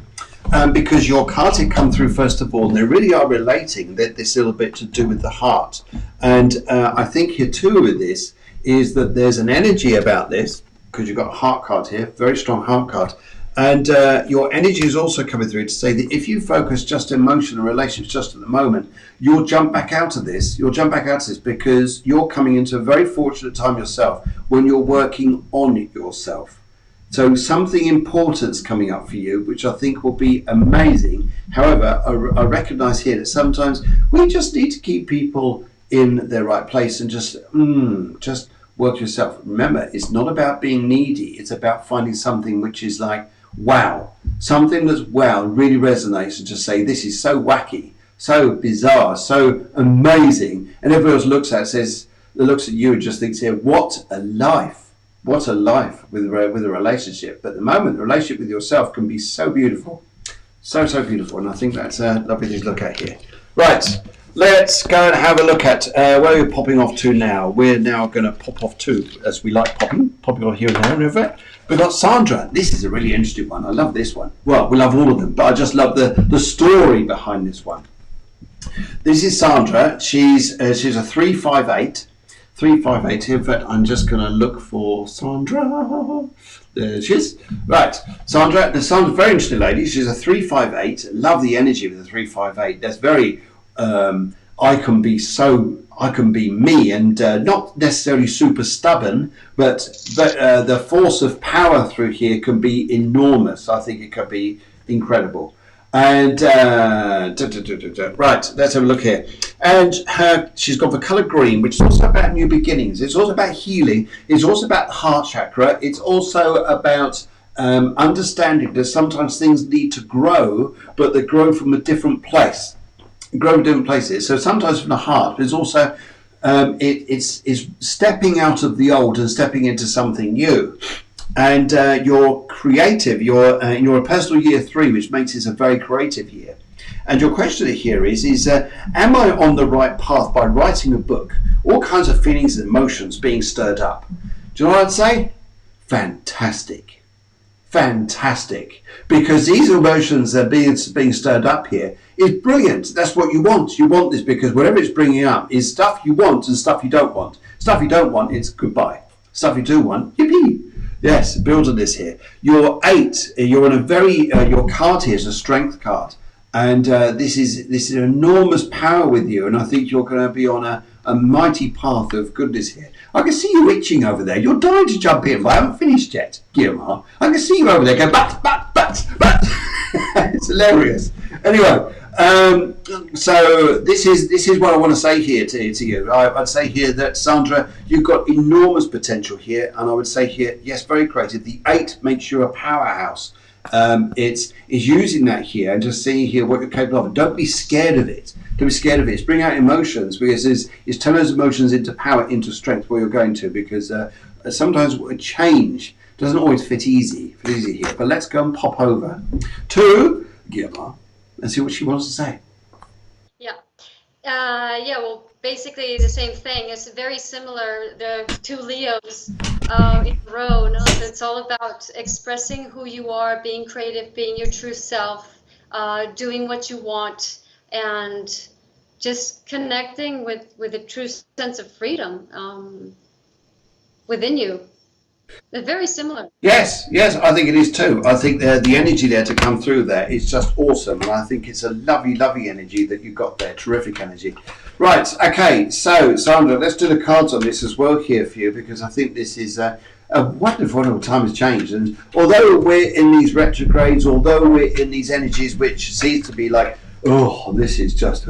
Because your cards had come through first of all, and they really are relating this little bit to do with the heart. And I think here too with this is that there's an energy about this, because you've got a heart card here, very strong heart card. And your energy is also coming through to say that if you focus just emotion and relationships just at the moment, you'll jump back out of this. You'll jump back out of this because you're coming into a very fortunate time yourself when you're working on yourself. So something important's coming up for you, which I think will be amazing. However, I recognise here that sometimes we just need to keep people in their right place and just work yourself. Remember, it's not about being needy. It's about finding something which is like, wow, something that's wow, really resonates, and just say, this is so wacky, so bizarre, so amazing. And everyone else looks at you and just thinks here, what a life. What a life with a relationship. But at the moment, the relationship with yourself can be so beautiful. So beautiful. And I think that's a lovely thing to look at here. Right, let's go and have a look at where we're popping off to now. We're now going to pop off to, as we like popping off here and there and over. We've got Sandra. This is a really interesting one. I love this one. Well, we love all of them, but I just love the story behind this one. This is Sandra. She's a 358. 358. In fact, I'm just going to look for Sandra. There she is. Right, Sandra. Sandra's a very interesting lady. She's a 358. Love the energy of the 358. That's very. I can be me, and not necessarily super stubborn, but the force of power through here can be enormous. I think it can be incredible. And right, let's have a look here. And she's got the colour green, which is also about new beginnings. It's also about healing. It's also about the heart chakra. It's also about understanding that sometimes things need to grow, but they grow from a different place. Grow from different places. So sometimes from the heart, there's also it's stepping out of the old and stepping into something new. And you're creative. You're a personal year 3, which makes this a very creative year. And your question here is am I on the right path by writing a book? All kinds of feelings and emotions being stirred up. Do you know what I'd say? Fantastic. Fantastic. Because these emotions that are being stirred up here is brilliant. That's what you want. You want this because whatever it's bringing up is stuff you want and stuff you don't want. Stuff you don't want, it's goodbye. Stuff you do want, yippee. Yes, build on this here. You're 8. You're on a very. Your card here is a strength card, and this is an enormous power with you. And I think you're going to be on a mighty path of goodness here. I can see you itching over there. You're dying to jump in, but I haven't finished yet, Guillermo. I can see you over there. Go but. It's hilarious. Anyway. So this is what I want to say here to you. I'd say here that Sandra, you've got enormous potential here, and I would say here, yes, very creative. The 8 makes you a powerhouse. It's using that here and just seeing here what you're capable of. Don't be scared of it. Don't be scared of it. It's bring out emotions because it's turn those emotions into power, into strength where you're going to. Because sometimes a change doesn't always fit easy here. But let's go and pop over to Guillermo and see what she wants to say. Well, basically the same thing. It's very similar. The 2 Leos in a row. No? So it's all about expressing who you are, being creative, being your true self, doing what you want, and just connecting with a true sense of freedom within you. They're very similar. Yes, I think it is too. I think the energy there to come through there is just awesome, and I think it's a lovely energy that you've got there. Terrific energy. Right, okay, so Sandra, let's do the cards on this as well here for you, because I think this is a wonderful time has changed. And although we're in these retrogrades, although we're in these energies which seems to be like, oh, this is just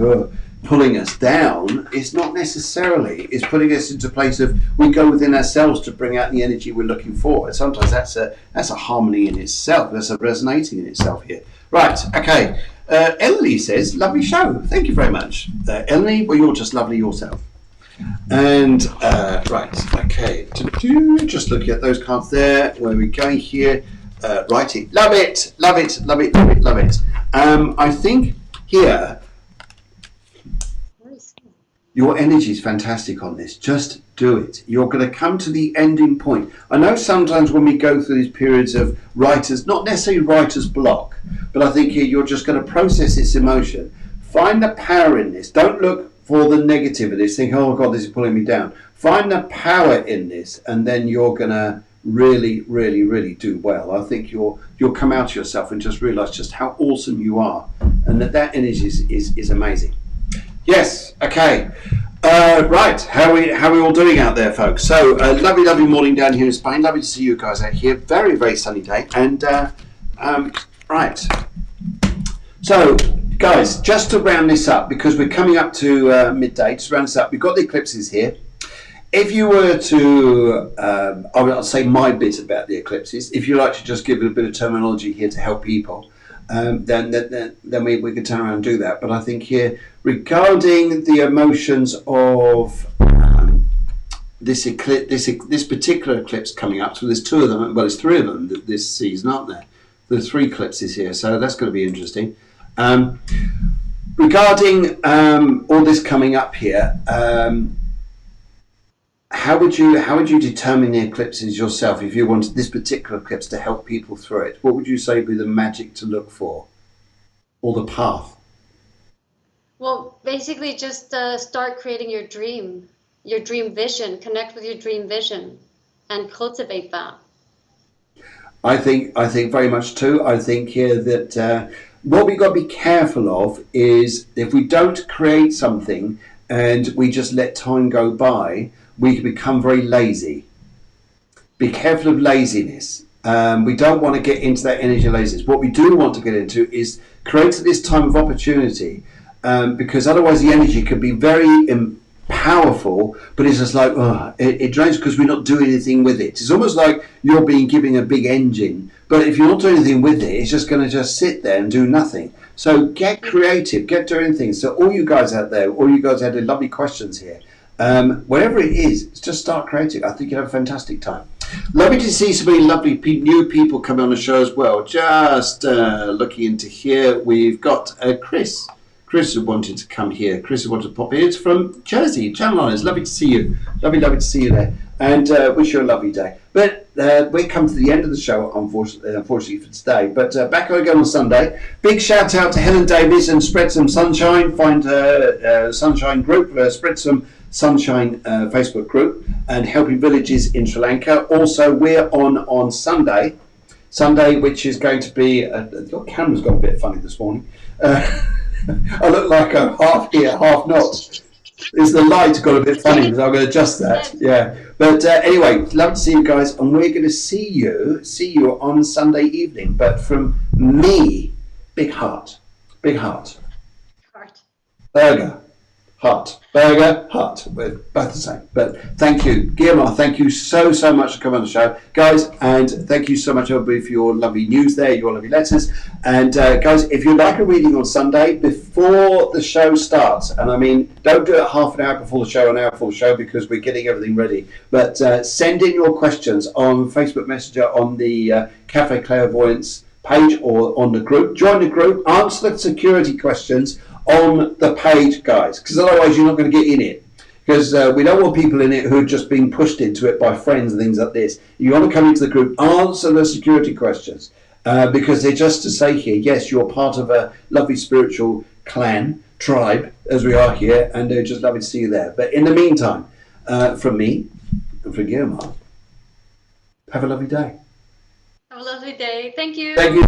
pulling us down, it's not necessarily. It's putting us into a place of we go within ourselves to bring out the energy we're looking for. And sometimes that's a harmony in itself. That's a resonating in itself here. Right, okay. Ellie says, lovely show. Thank you very much. Ellie, well, you're just lovely yourself. And, right, okay. Just looking at those cards there. Where are we going here? Righty. Love it, love it, love it, love it, love it. I think here, your energy is fantastic on this. Just do it. You're going to come to the ending point. I know sometimes when we go through these periods of writer's, not necessarily writer's block, but I think here you're just going to process this emotion. Find the power in this. Don't look for the negative of this. Think, oh God, this is pulling me down. Find the power in this, and then you're going to really, really, really do well. I think you'll come out to yourself and just realise just how awesome you are, and that energy is amazing. Yes, okay. Right, how are we all doing out there, folks? So, lovely morning down here in Spain. Lovely to see you guys out here. Very, very sunny day. And, right. So, guys, just to round this up, because we're coming up to midday, just to round this up, we've got the eclipses here. If you were to, I'll say my bit about the eclipses, if you like to just give a bit of terminology here to help people, then we can turn around and do that. But I think here, regarding the emotions of this particular eclipse coming up, so there's two of them, well, there's three of them this season, aren't there? There's three eclipses here, so that's going to be interesting. Regarding all this coming up here, how would you determine the eclipses yourself if you wanted this particular eclipse to help people through it? What would you say would be the magic to look for, or the path? Well, basically just start creating your dream vision, connect with your dream vision and cultivate that. I think very much too. I think here that what we've got to be careful of is if we don't create something and we just let time go by, we can become very lazy. Be careful of laziness. We don't want to get into that energy of laziness. What we do want to get into is create this time of opportunity, because otherwise the energy could be very powerful, but it's just like, it drains because we're not doing anything with it. It's almost like you're being given a big engine, but if you're not doing anything with it, it's just going to just sit there and do nothing. So get creative, get doing things. So all you guys out there, all you guys had lovely questions here. Whatever it is, just start creating. I think you'll have a fantastic time. Lovely to see so many lovely new people coming on the show as well. Just looking into here, we've got Chris. Chris who wanted to come here. Chris who wanted to pop here. It's from Jersey, Channel Islands. Lovely to see you. Lovely to see you there. And wish you a lovely day. But we come to the end of the show, unfortunately for today. But back again on Sunday. Big shout out to Helen Davies and Spread Some Sunshine. Find Sunshine Group. Spread Some Sunshine Facebook group, and Helping Villages in Sri Lanka. Also, we're on Sunday, which is going to be your camera's got a bit funny this morning. I look like I'm half here, half not. Is the light got a bit funny? Because I'm going to adjust that. Yeah, but anyway, love to see you guys, and we're going to see you on Sunday evening. But from me, big heart, burger. Heart. Burger, heart. We're both the same. But thank you. Guillermo, thank you so much for coming on the show. Guys, and thank you so much, everybody, for your lovely news there, your lovely letters. And guys, if you'd like a reading on Sunday, before the show starts, and I mean, don't do it half an hour before the show, an hour before the show, because we're getting everything ready. But send in your questions on Facebook Messenger, on the Cafe Clairvoyance page, or on the group. Join the group, answer the security questions on the page, guys, because otherwise you're not going to get in it, because we don't want people in it who are just being pushed into it by friends and things like this. You want to come into the group, answer the security questions, because they're just to say here, yes, you're part of a lovely spiritual tribe, as we are here, and they're just lovely to see you there. But in the meantime, from me and from Guillermo, have a lovely day. Have a lovely day. Thank you. Thank you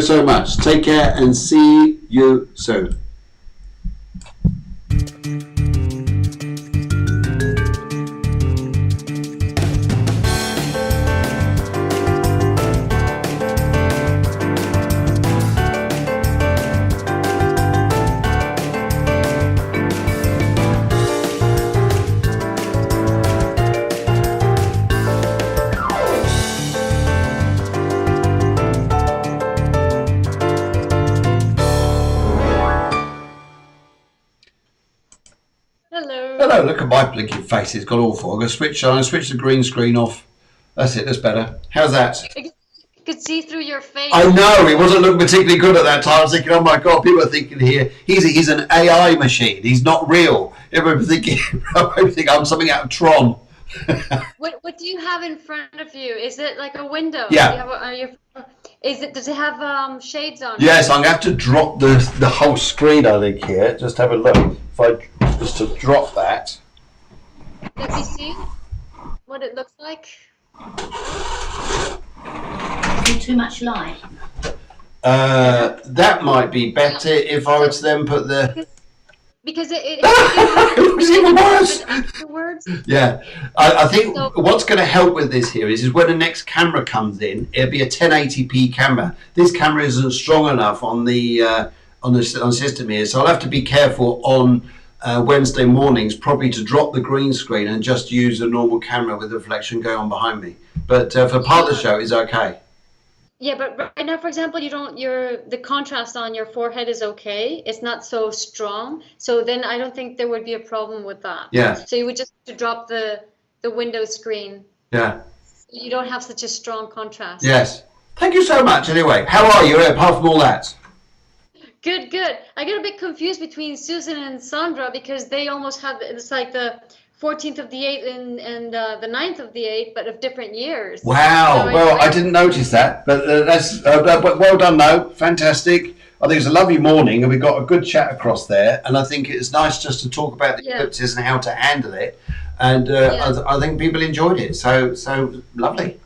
so much. Take care and see you soon. Oh, look at my blinking face. It's got awful. I'm going to switch the green screen off. That's it. That's better. How's that? I could see through your face. I know. It wasn't looking particularly good at that time. I was thinking, oh my God, people are thinking here, he's an AI machine. He's not real. Everybody's thinking, I'm something out of Tron. What do you have in front of you? Is it like a window? Yeah. Does it have shades on? Yes, I'm going to have to drop the whole screen, I think, here. Just have a look. If I just to drop that. Let me see what it looks like. Too much light. That might be better if I were to then put the... Because it was even worse. Afterwards. Yeah, I think what's going to help with this here is when the next camera comes in, it'll be a 1080p camera. This camera isn't strong enough on the system here, so I'll have to be careful on Wednesday mornings, probably to drop the green screen and just use a normal camera with the reflection going on behind me. But for part of the show, it's okay. Yeah, but right now, for example, the contrast on your forehead is okay. It's not so strong. So then I don't think there would be a problem with that. Yeah. So you would just have to drop the window screen. Yeah. You don't have such a strong contrast. Yes. Thank you so much. Anyway, how are you apart from all that? Good. I get a bit confused between Susan and Sandra because they almost have, it's like the 14th of the 8th and the 9th of the 8th, but of different years. Wow. So well, I didn't notice that, but that's well done, though. Fantastic. I think it's a lovely morning, and we've got a good chat across there. And I think it's nice just to talk about the eclipses and how to handle it. And I think people enjoyed it. So lovely.